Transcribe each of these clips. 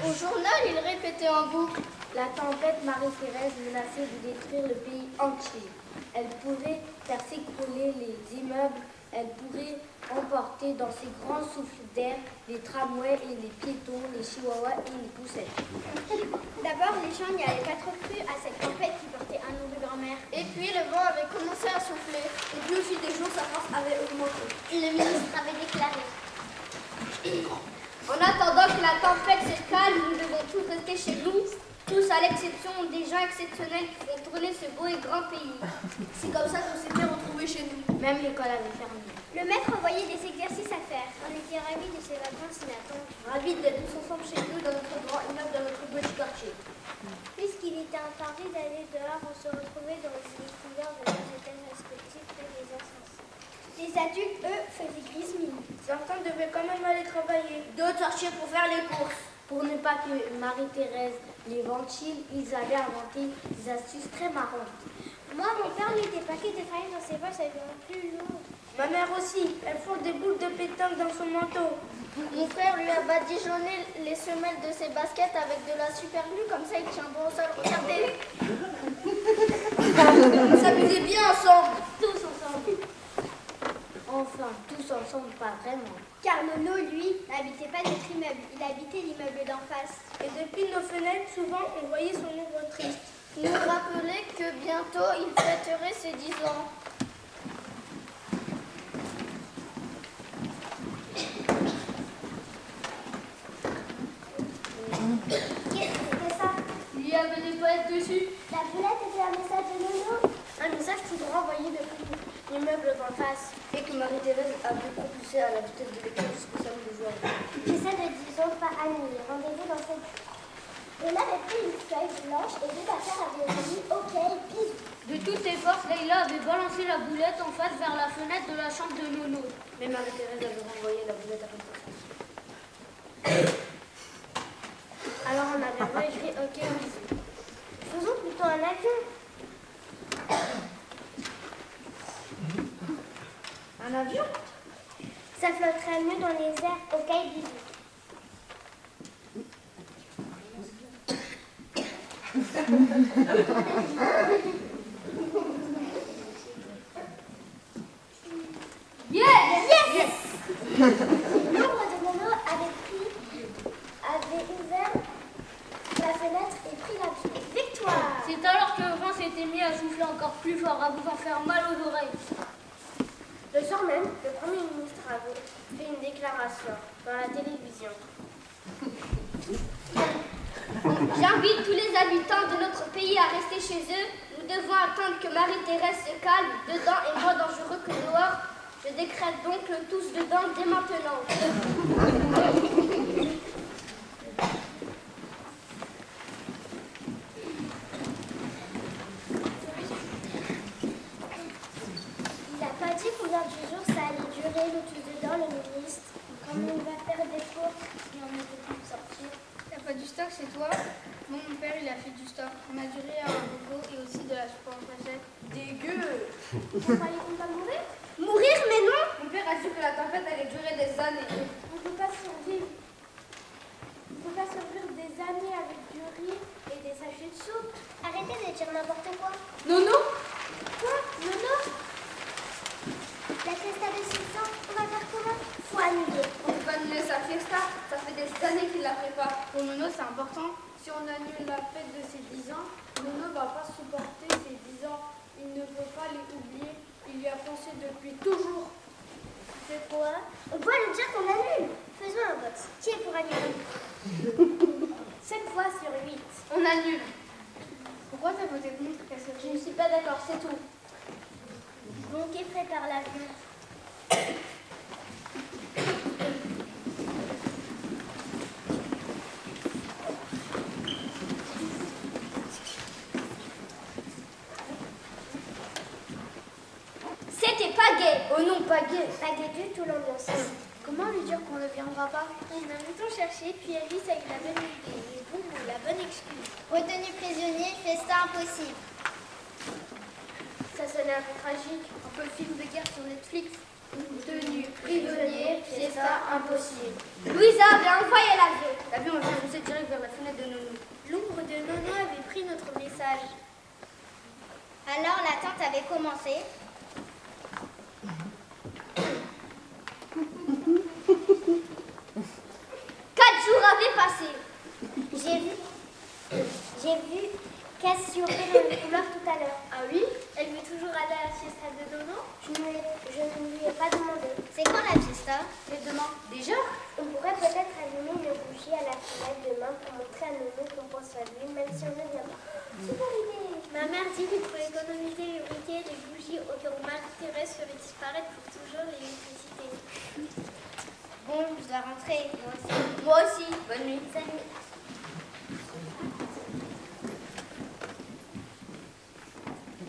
Au journal, il répétait en boucle: la tempête Marie-Thérèse menaçait de détruire le pays entier. Elle pourrait faire s'écrouler les immeubles, elle pourrait emporter dans ses grands souffles d'air les tramways et les piétons, les chihuahuas et les poussettes. D'abord, les gens n'y avaient pas trop cru à cette tempête qui portait un nom de grand-mère. Et puis le vent avait commencé à souffler. Et puis au fil des jours, sa force avait augmenté. Et le ministre avait déclaré: en attendant que la tempête se calme, nous devons tous rester chez nous, tous à l'exception des gens exceptionnels qui font tourner ce beau et grand pays. C'est comme ça qu'on s'était retrouvés chez nous. Même l'école avait fermé. Le maître envoyait des exercices à faire. On était ravis de ces vacances inattendues. Ravis d'être tous ensemble chez nous dans notre grand immeuble, dans notre petit quartier. Puisqu'il était interdit d'aller dehors, on se retrouvait dans les couverts de nos hôtels respectifs et les insensés. Les adultes, eux, faisaient grise mine. Certains devaient quand même aller travailler. D'autres sortir pour faire les courses. Pour ne pas que Marie-Thérèse les ventile, ils avaient inventé des astuces très marrantes. Moi, mon père mit des paquets de farine dans ses poches, ça devient plus lourd. Ma mère aussi, elle fond des boules de pétanque dans son manteau. Mon frère lui a badigeonné les semelles de ses baskets avec de la super glue, comme ça il tient bon au sol. Regardez. On s'amusait bien ensemble. Tous ensemble. Enfin, tous ensemble, pas vraiment. Car Nono, lui, n'habitait pas notre immeuble, il habitait l'immeuble d'en face. Et depuis nos fenêtres, souvent, on voyait son ombre triste. Il nous rappelait que bientôt, il fêterait ses 10 ans. Qu'est-ce que c'était ça? Il y avait des poètes dessus. La boulette était un message de Nono. Un message tout droit envoyé depuis l'immeuble d'en face. Et que Marie-Thérèse avait propulsé à la vitesse de l'école jusqu'au salon de joueurs. J'essaie de 10 ans, pas annulé. Rendez-vous dans cette... On avait pris une feuille blanche et deux affaires avaient dit OK, bisous. De toutes ses forces, Leïla avait balancé la boulette en face vers la fenêtre de la chambre de Nono. Mais Marie-Thérèse avait renvoyé la boulette à comme ça. Alors on avait réécrit OK, bisous. Faisons plutôt un avion. Un avion? Ça flotterait mieux dans les airs. OK, bisous. Yes! L'ombre de Nono avait ouvert la fenêtre et pris l'avion. Victoire! C'est alors que le vent s'était mis à souffler encore plus fort, à vous en faire mal aux oreilles. Le soir même, le Premier ministre avait fait une déclaration dans la télévision. J'invite tous les habitants de notre pays à rester chez eux. Nous devons attendre que Marie-Thérèse se calme. Dedans est moins dangereux que dehors. Je décrète donc le tous dedans dès maintenant. Il n'a pas dit combien de jours ça allait durer le tout dedans, le ministre. Comment on va faire des cours si on ne peut plus sortir? T'as pas du stock chez toi? Moi, mon père, il a fait du stock. On a duré un bobo et aussi de la soupe en cachette. Dégueu! Vous croyez qu'on va mourir? Mourir, mais non! Mon père a dit que la tempête allait durer des années. On ne peut pas survivre. On ne peut pas survivre des années avec du riz et des sachets de soupe. Arrêtez de dire n'importe quoi. Nono? Quoi? Nono? La fiesta de 6 ans, on va faire comment? Faut annuler. On peut pas annuler sa fiesta. Ça fait des années qu'il la prépare. Pour Nono, c'est important. Si on annule la fête de ses 10 ans, Nono va pas supporter ses 10 ans. Il ne veut pas les oublier. Il y a pensé depuis toujours. C'est quoi? On peut lui dire qu'on annule. Faisons un vote. Qui est pour annuler? 7 fois sur 8. On annule. Pourquoi t'as voté contre, Cassandre? Je ne suis pas d'accord, c'est tout. Donc, qui prépare l'avion? C'était pas gay. Oh non, pas gay. Pas gay du tout l'ambiance. Comment lui dire qu'on ne viendra pas? On a longtemps cherché, puis Alice a eu la bonne idée. Mais bon, la bonne excuse. Retenu prisonnier, festin impossible. Ça sonnait un peu tragique. Un peu le film de guerre sur Netflix. Tenu prisonnier, fiesta impossible. Louisa, viens, on voyait l'avion. L'avion est foncé direct vers la fenêtre de Nono. L'ombre de Nono avait pris notre message. Alors l'attente avait commencé. 4 jours avaient passé. J'ai vu Cassiope dans le couloir tout à l'heure. Ah oui? Elle veut toujours aller à la fiesta de Nono? Je ne lui ai pas demandé. C'est quand la fiesta? Et demain? Déjà? On pourrait peut-être allumer une bougie à la fenêtre demain pour montrer à Nono qu'on pense à lui, même si on ne vient pas. Super idée! Ma mère dit qu'il faut économiser les briquets et les bougies au cas où Marie-Thérèse ferait disparaître pour toujours l'électricité. Bon, je dois rentrer. Moi aussi. Moi aussi. Bonne nuit. Salut!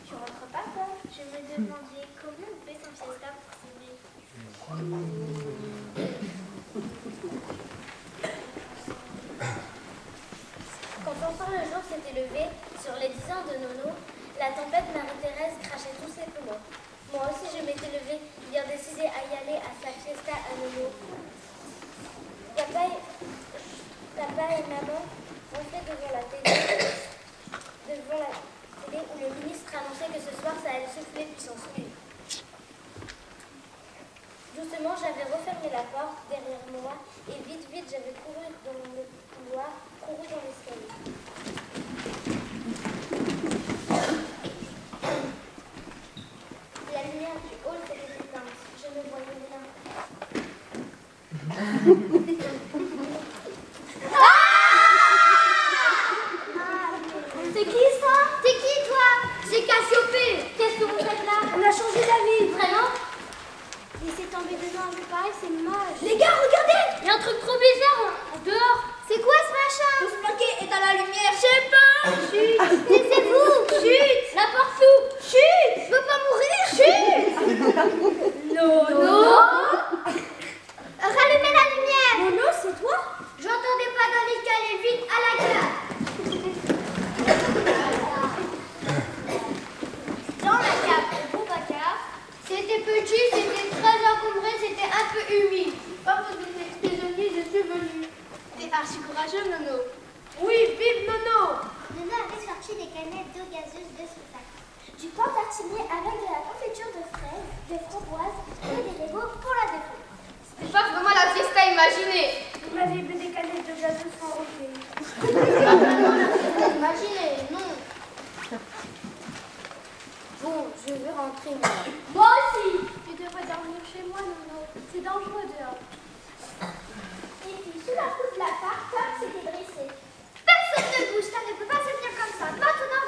Tu rentres pas, toi? Je me demandais comment on fait son fiesta pour s'aimer. Quand enfin le jour s'était levé, sur les 10 ans de Nono, la tempête Marie-Thérèse crachait tous ses poumons. Moi aussi je m'étais levée, bien décidée à y aller à sa fiesta à Nono. Papa et maman rentraient devant la télé où le ministre annonçait que ce soir ça allait souffler puis s'enfuir. Doucement, j'avais refermé la porte derrière moi et vite, j'avais couru dans le couloir, couru dans l'escalier. La lumière du hall s'était éteinte. Je ne voyais rien. C'est qui ça? T'es qui toi? C'est Cassiope. Qu'est-ce que vous faites là? On a changé d'avis. Vraiment? Laisser tomber dedans, c'est pareil, c'est moche. Les gars, regardez! Il y a un truc trop bizarre dehors. C'est quoi ce machin? Faut se planquer, éteins la lumière. Je sais pas. Chut. Taisez-vous. Chut. La porte s'ouvre. Chut. Je veux pas mourir. Chut. Non. Rallumez la lumière. Nono, c'est toi? J'entendais pas dans l'escalier, vite à la cave. Dans la cave, au beau bacard, c'était petit, c'était très encombré, c'était un peu humide. Pas vous donner prisonnier, je suis venu. T'es archi courageux, Nono. Oui, vive Nono! Nono avait sorti des canettes d'eau gazeuse de son sac. Du pain tartiné avec de la confiture de fraises, de framboises et des Legos pour la déco. C'est pas vraiment la fiesta imaginée. Vous m'avez bu des canettes de gazeux sans reflet. Imaginez, non. Bon, je vais rentrer, moi. Moi aussi. Tu devrais dormir chez moi, Nono. C'est dangereux dehors. Et puis, sous la coupe de la part, Tom s'était dressé. Personne ne bouge, ça ne peut pas se tenir comme ça. Maintenant,